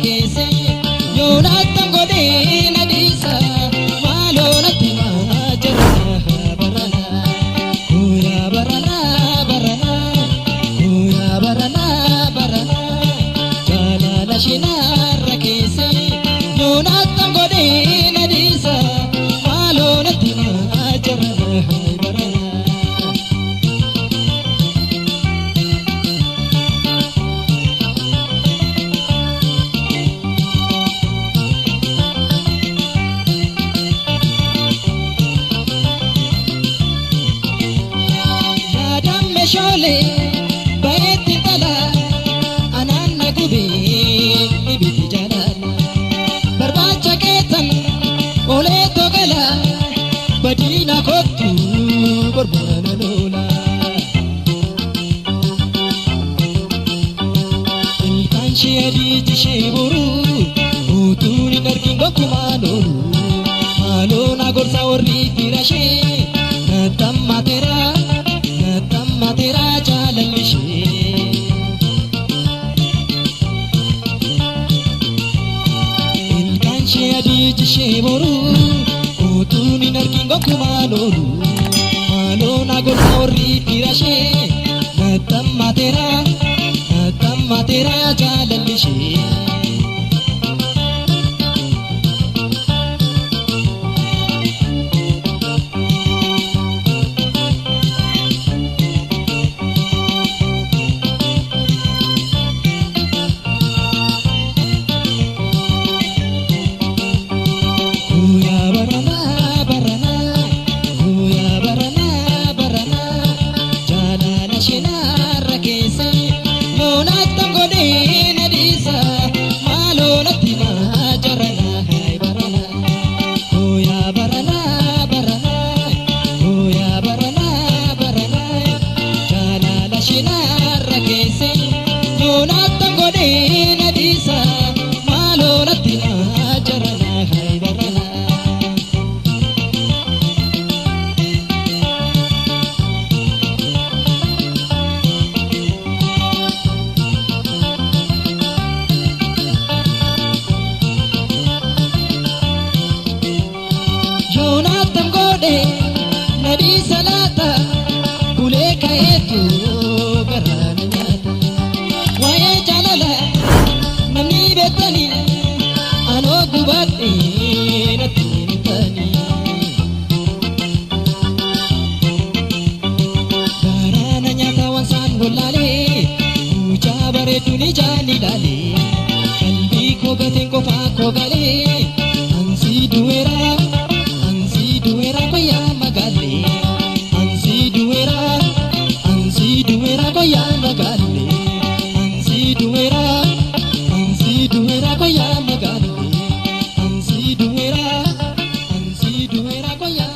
rakese Yonatan godina disa malona tima jara barana kuya barana barana kuya barana barana jala lashina rakese Yonatan godina disa malona tima jara barana Shole baeti tala anana gubi ibiti jalala barbacha ketan ole togala badina kotu barbana lola ilkan shedi jisheburu uturi narkingo kumano alona gorsa orri tirashe natamma tera jalallishe ilkan shedi jisheboru utuni narkingo kumanoru malona gorsa orri tirashe natamma tera jalallishe Nadi salata kule kaetu garana nyata waya jalala namni betani ano gubati natini tani garana nyata wansan bolale uja bare tuni jani dale kalbi ko gaten ko fa ko gale ansi duera koya magale ansi duera koya magale ansi duera koya magale ansi duera koya magale ansi duera koya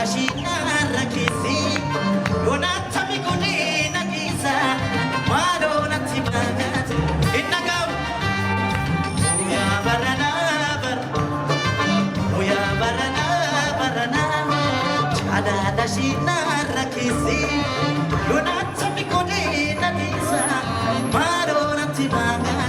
shinarra kisi Donata mi godina kisa Madonna ti magat Innagam Oya barana bar Oya barana barana Chada shinarra kisi Donata mi godina kisa Madonna ti magat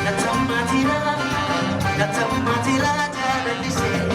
Natammatira, natammatira, jaalalli see.